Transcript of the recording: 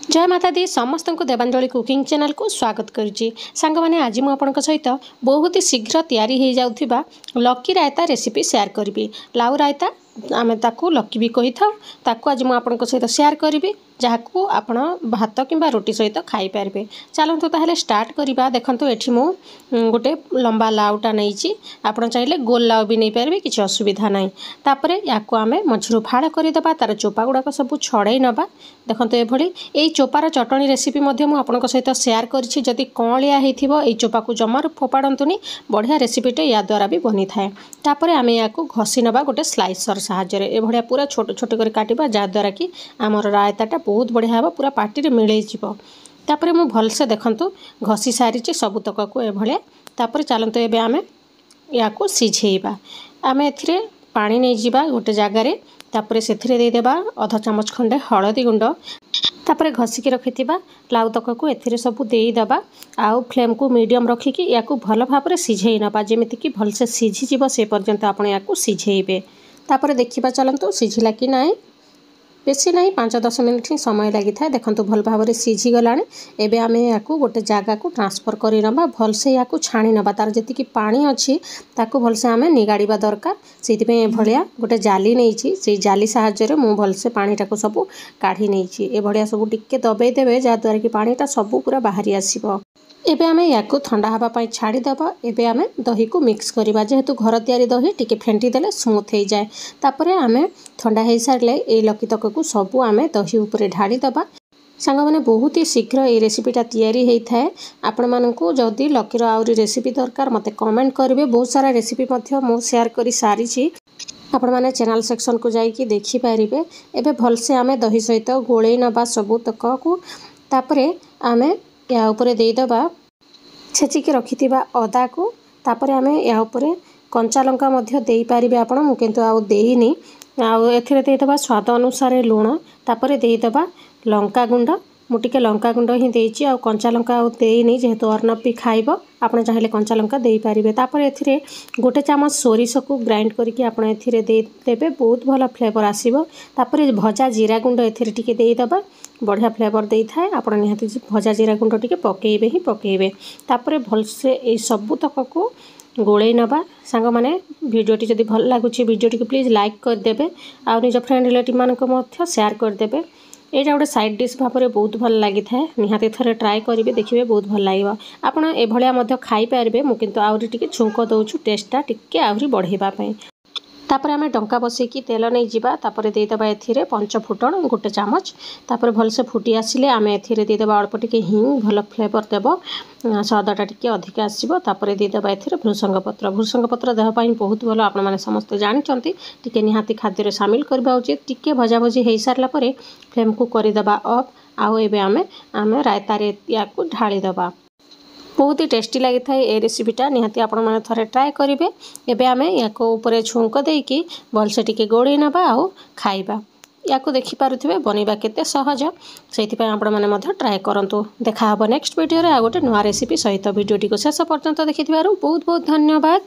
जय माता दी समस्त को देवांजलि कुकिंग चैनल को स्वागत करुच्ची सांग मैंने आज मुझे सहित बहुत ही शीघ्र तैयारी हो जाउथिबा लकी रायता रेसिपी शेयर करी। लाउ रायता आम ताकू लकी भी कही था ताकू आज मुझे सहित शेयर करी जहाँ को आपण भात किंबा रोटी सहित खाई पारे। चलतु ताहले स्टार्ट करवा। देखो ये मु गोटे लंबा लाउटा नहीं आप चाहिए गोल लाउ भी नहीं पारे किसी असुविधा ना। तापर या आम मझू फाड़ करदे तार चोपा गुड़ाक सब छड़े नवा। देखो ये चोपार चटणी रेसिपी आपको सहित शेयर करी। जदि कलिया हो चोपा को जमार फोपाड़तुनि बढ़िया रेसिपीटे या द्वारा भी बनी थाए। तापर आम या घसी नवा गोटे स्लाइसर साहाय्य ये भाया पूरा छोट छोट कर काटिबा जहाँद्वारा कि आमर रायताटा बहुत बढ़िया हे पूरा पार्टी मिलई तापर मु भलसे देखंतु घसी सारी सबुतक को एभलिया। तापर चलतु एबे आमे या सिझेइबा। आमे एथिरे पानी नहीं जिबा गोटे जगार। तापर सेथिरे दे देबा आधा चामच खंडे हळदी गुंड। तापर घसिकी रखिथिबा लाउ तक को एथिरे सब देई दबा। आउ फ्लेम को मीडियम रखिकी या भल भाव सिझेई नबा जेमिति कि भलसे सिझी जिवो से पर्यंत आपण या सिझेइबे। तापर देखिबा चलंतु सिझिला कि नाही। बेसी नहीं 5-10 मिनिट ही समय लगी था। देखो भल भाव सिझी गलानी। एबे आमे या गोटे जगह को ट्रांसफर करी नबा। भलसे या छाणी नबा तार जति पानी अच्छी ताकू भलसे आमे निगाड़ीबा दरकार। से भलिया गोटे जाली नहीं से जाली साहाय्य मु भलसे पानीटा को सब काढ़ी नहीं ए भलिया सब टिके दबे देबे जहाँद्वारा कि पानीटा सब पूरा बाहरी आसीबो। एबे आमे या ठंडा हवा पाई छाड़ी दबा। एबे आमे दही को मिक्स करिबा जेहेतु घर तैयारी दही टिके फेंटी देले स्मूथ हो जाए। तापर आमे ठंडा हो सारे ये लकी तक को सबू आमे दही उपरे ढाड़ी दबा। सांग मैंने बहुत ही शीघ्र ये रेसिपीटा तैयारी होता है। आपण मानकू जदि लकीर आउरी रेसिपी दरकार मते कमेंट करेंगे। बहुत सारा रेसिपी मु शेयर कर सारी आपण माने चैनल सेक्शन को जाइए देखिपारे। एबे भलसे आमे दही सहित गोले नबा सबू तक को। तापरे आमे या उपरे दे दबा छेचिकी रखिथिबा अदा को। तापरे आमे या उपरे कंचा लंका मध्य देई पारिबे आपण। मु किंतु आउ देइनी। आउ एथिरे दे दबा स्वाद अनुसार लूण। तापरे दे दबा लंका गुंड। मु टिके लंका गुंड ही देइची आउ कंचा लंका आउ देइनी जेहेतु अर्नब भी खाइबो। आपण चाहिले कंचा लंका देई पारिबे। तापर एथिरे गोटे चामच सोरिष को ग्राइंड करके आपण एथिरे दे देबे बहुत भल फ्लेवर आसीबो। तापर भजा जीरा गुंड एथिरे टिके देई दबा बढ़िया फ्लेवर दे थाए। आपण निहाती भजा जीरा गुंड टिके पकेइबे ही पकेइबे। तापर भलसे ए सबु तक को गोले नबा। सांग माने वीडियोटी जदि भल लागुची वीडियोटी को प्लीज लाइक कर देबे आ निज फ्रेंड रिलेटिव मानक मध्य शेयर कर देबे। एटा गोटे साइड डिश भाव में बहुत भल लगी थाए। निहाती थरे ट्राए करेंगे देखिए बहुत भल लगे। आपण एभलिया मध्य खाई पारे। मु किंतु आउरी टिके छुंक दउछु टेस्टटा टिके आउरी बढ़ेबा पई। तापर आमे डंका बसैकी तेल नहीं जिबा। तापर दे दबा एथिरे पंच फुटण गोटे चामच। तापर भलसे फुटी आसिले आमे एथिरे दे दबा अल्प टिके हिंग भल फ्लेवर देबो स्वादटा टिके अधिक आसीबो। तापर दे दबा एथिरे भृसंग पत्र देह पई बहुत भल आपण माने समस्त जानिचंती। टिके निहाती खाद्य रे शामिल करबा उचित। टिके भजा भजी हेई सारला परे फ्लेम को करि दबा ऑफ। आउ एबे आमे रायता रे या को ढाली दबा। बहुत ही टेस्टी लगी था ये रेसिपीटा। निहाती आपण माने थरे ट्राए करेंगे। एबे आमे या ऊपर छुंक देकी भलसे टिके गोड़े नबा आउ खाइबा। या देखि पारुथिबे बनेबा केते सहज। सेहिथिपय आपण माने मध्य ट्राए करंतु। देखा हबो नेक्स्ट वीडियो रे आ गोटे नुवा रेसिपी सहित। वीडियोटी को शेष पर्यंत देखिथिबारु बहुत बहुत धन्यवाद।